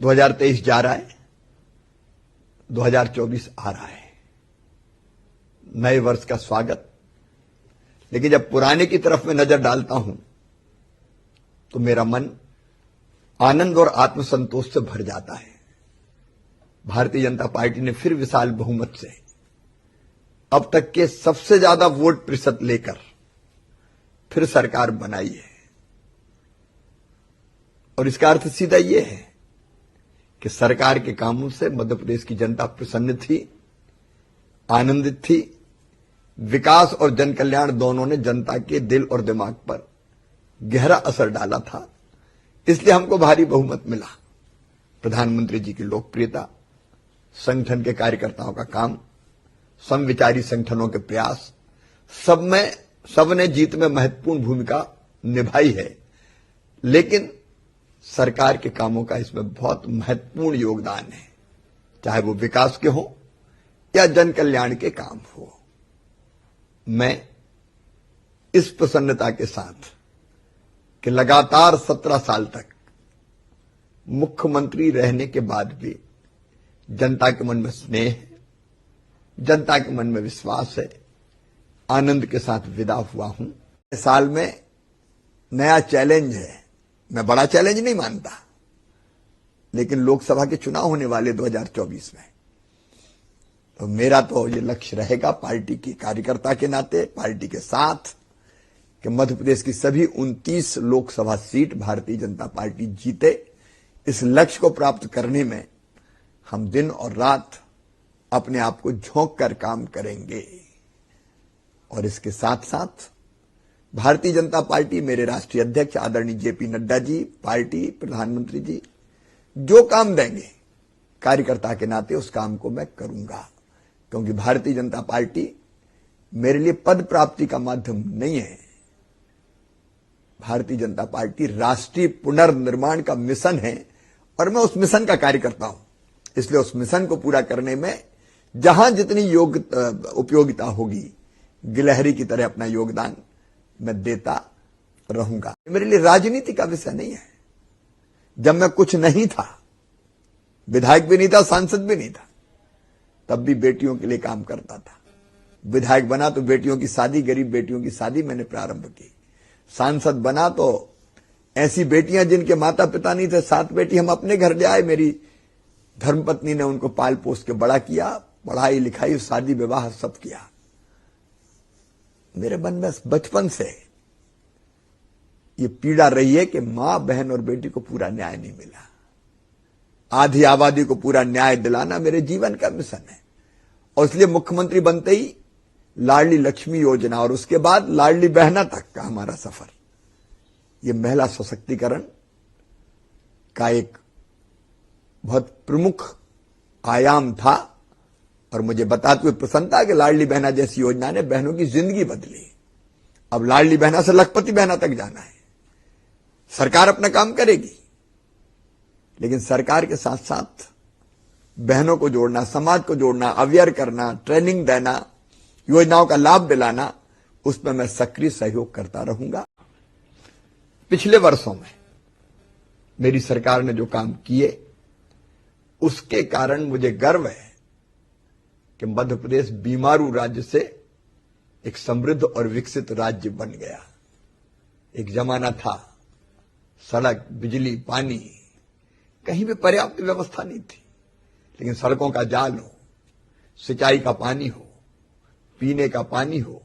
2023 जा रहा है, 2024 आ रहा है। नए वर्ष का स्वागत। लेकिन जब पुराने की तरफ मैं नजर डालता हूं तो मेरा मन आनंद और आत्मसंतोष से भर जाता है। भारतीय जनता पार्टी ने फिर विशाल बहुमत से अब तक के सबसे ज्यादा वोट प्रतिशत लेकर फिर सरकार बनाई है। और इसका अर्थ सीधा यह है कि सरकार के कामों से मध्य प्रदेश की जनता प्रसन्न थी, आनंदित थी। विकास और जन कल्याण दोनों ने जनता के दिल और दिमाग पर गहरा असर डाला था, इसलिए हमको भारी बहुमत मिला। प्रधानमंत्री जी की लोकप्रियता, संगठन के कार्यकर्ताओं का काम, समविचारी संगठनों के प्रयास, सबने जीत में महत्वपूर्ण भूमिका निभाई है। लेकिन सरकार के कामों का इसमें बहुत महत्वपूर्ण योगदान है, चाहे वो विकास के हो या जन कल्याण के काम हो। मैं इस प्रसन्नता के साथ कि लगातार 17 साल तक मुख्यमंत्री रहने के बाद भी जनता के मन में स्नेह है, जनता के मन में विश्वास है, आनंद के साथ विदा हुआ हूं। इस साल में नया चैलेंज है। मैं बड़ा चैलेंज नहीं मानता, लेकिन लोकसभा के चुनाव होने वाले 2024 में, तो मेरा तो ये लक्ष्य रहेगा पार्टी की कार्यकर्ता के नाते, पार्टी के साथ, कि मध्य प्रदेश की सभी 29 लोकसभा सीट भारतीय जनता पार्टी जीते। इस लक्ष्य को प्राप्त करने में हम दिन और रात अपने आप को झोंक कर काम करेंगे। और इसके साथ साथ भारतीय जनता पार्टी, मेरे राष्ट्रीय अध्यक्ष आदरणीय जेपी नड्डा जी, पार्टी, प्रधानमंत्री जी जो काम देंगे कार्यकर्ता के नाते उस काम को मैं करूंगा। क्योंकि भारतीय जनता पार्टी मेरे लिए पद प्राप्ति का माध्यम नहीं है। भारतीय जनता पार्टी राष्ट्रीय पुनर्निर्माण का मिशन है और मैं उस मिशन का कार्यकर्ता हूं। इसलिए उस मिशन को पूरा करने में जहां जितनी उपयोगिता होगी, गिलहरी की तरह अपना योगदान मैं देता रहूंगा। मेरे लिए राजनीति का विषय नहीं है। जब मैं कुछ नहीं था, विधायक भी नहीं था, सांसद भी नहीं था, तब भी बेटियों के लिए काम करता था। विधायक बना तो बेटियों की शादी, गरीब बेटियों की शादी मैंने प्रारंभ की। सांसद बना तो ऐसी बेटियां जिनके माता पिता नहीं थे, 7 बेटी हम अपने घर ले आए। मेरी धर्मपत्नी ने उनको पाल पोस के बड़ा किया, पढ़ाई लिखाई, शादी विवाह सब किया। मेरे मन में बचपन से ये पीड़ा रही है कि मां, बहन और बेटी को पूरा न्याय नहीं मिला। आधी आबादी को पूरा न्याय दिलाना मेरे जीवन का मिशन है। और इसलिए मुख्यमंत्री बनते ही लाडली लक्ष्मी योजना और उसके बाद लाडली बहना तक का हमारा सफर, ये महिला सशक्तिकरण का एक बहुत प्रमुख आयाम था। और मुझे बताते हुए प्रसन्नता कि लाडली बहना जैसी योजना ने बहनों की जिंदगी बदली। अब लाडली बहना से लखपति बहना तक जाना है। सरकार अपना काम करेगी, लेकिन सरकार के साथ साथ बहनों को जोड़ना, समाज को जोड़ना, अवेयर करना, ट्रेनिंग देना, योजनाओं का लाभ दिलाना, उसमें मैं सक्रिय सहयोग करता रहूंगा। पिछले वर्षों में मेरी सरकार ने जो काम किए, उसके कारण मुझे गर्व है कि मध्य प्रदेश बीमारू राज्य से एक समृद्ध और विकसित राज्य बन गया। एक जमाना था सड़क, बिजली, पानी, कहीं भी पर्याप्त व्यवस्था नहीं थी, लेकिन सड़कों का जाल हो, सिंचाई का पानी हो, पीने का पानी हो,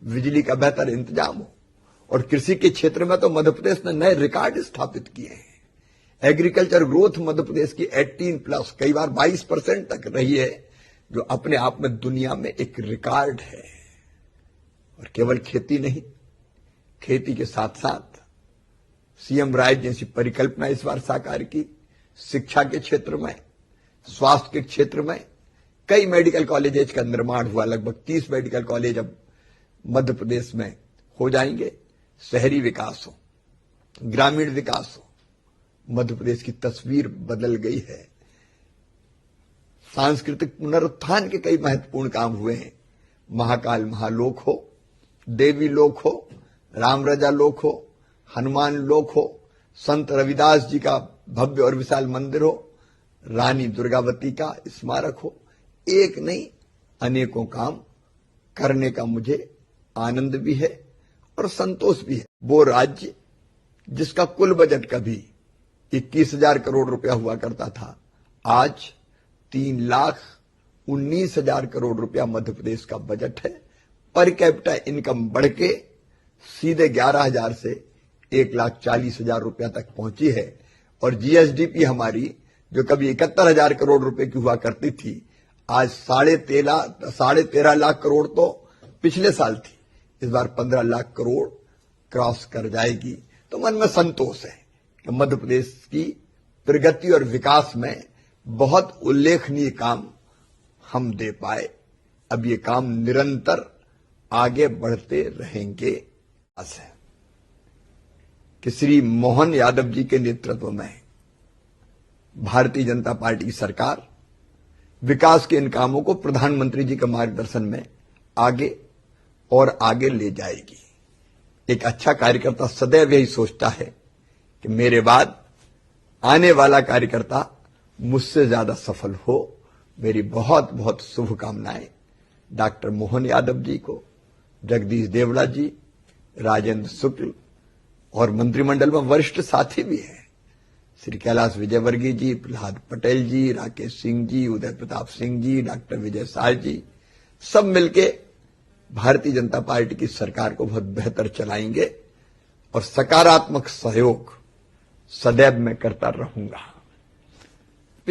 बिजली का बेहतर इंतजाम हो। और कृषि के क्षेत्र में तो मध्य प्रदेश ने नए रिकॉर्ड स्थापित किए हैं। एग्रीकल्चर ग्रोथ मध्य प्रदेश की 18+, कई बार 22% तक रही है, जो अपने आप में दुनिया में एक रिकॉर्ड है। और केवल खेती नहीं, खेती के साथ साथ सीएम राय जैसी परिकल्पना इस बार साकार की। शिक्षा के क्षेत्र में, स्वास्थ्य के क्षेत्र में कई मेडिकल कॉलेजेस का निर्माण हुआ। लगभग 30 मेडिकल कॉलेज अब मध्य प्रदेश में हो जाएंगे। शहरी विकास हो, ग्रामीण विकास हो, मध्य प्रदेश की तस्वीर बदल गई है। सांस्कृतिक पुनरुत्थान के कई महत्वपूर्ण काम हुए हैं। महाकाल महालोक हो, देवी लोक हो, राम रजा लोक हो, हनुमान लोक हो, संत रविदास जी का भव्य और विशाल मंदिर हो, रानी दुर्गावती का स्मारक हो, एक नहीं अनेकों काम करने का मुझे आनंद भी है और संतोष भी है। वो राज्य जिसका कुल बजट कभी 21,000 करोड़ रुपया हुआ करता था, आज 3,19,000 करोड़ रुपया मध्य प्रदेश का बजट है। पर कैपिटा इनकम बढ़ के सीधे 11,000 से 1,40,000 रुपया तक पहुंची है। और जीएसडीपी हमारी जो कभी 71,000 करोड़ रुपए की हुआ करती थी, आज 13.5 लाख करोड़ तो पिछले साल थी, इस बार 15 लाख करोड़ क्रॉस कर जाएगी। तो मन में संतोष है कि मध्य प्रदेश की प्रगति और विकास में बहुत उल्लेखनीय काम हम दे पाए। अब ये काम निरंतर आगे बढ़ते रहेंगे। है कि श्री मोहन यादव जी के नेतृत्व में भारतीय जनता पार्टी की सरकार विकास के इन कामों को प्रधानमंत्री जी के मार्गदर्शन में आगे और आगे ले जाएगी। एक अच्छा कार्यकर्ता सदैव यही सोचता है कि मेरे बाद आने वाला कार्यकर्ता मुझसे ज्यादा सफल हो। मेरी बहुत बहुत शुभकामनाएं डॉक्टर मोहन यादव जी को, जगदीश देवड़ा जी, राजेंद्र शुक्ल और मंत्रिमंडल में वरिष्ठ साथी भी हैं, श्री कैलाश विजयवर्गीय जी, प्रहलाद पटेल जी, राकेश सिंह जी, उदय प्रताप सिंह जी, डॉक्टर विजय साल जी, सब मिलके भारतीय जनता पार्टी की सरकार को बहुत बेहतर चलाएंगे और सकारात्मक सहयोग सदैव मैं करता रहूंगा।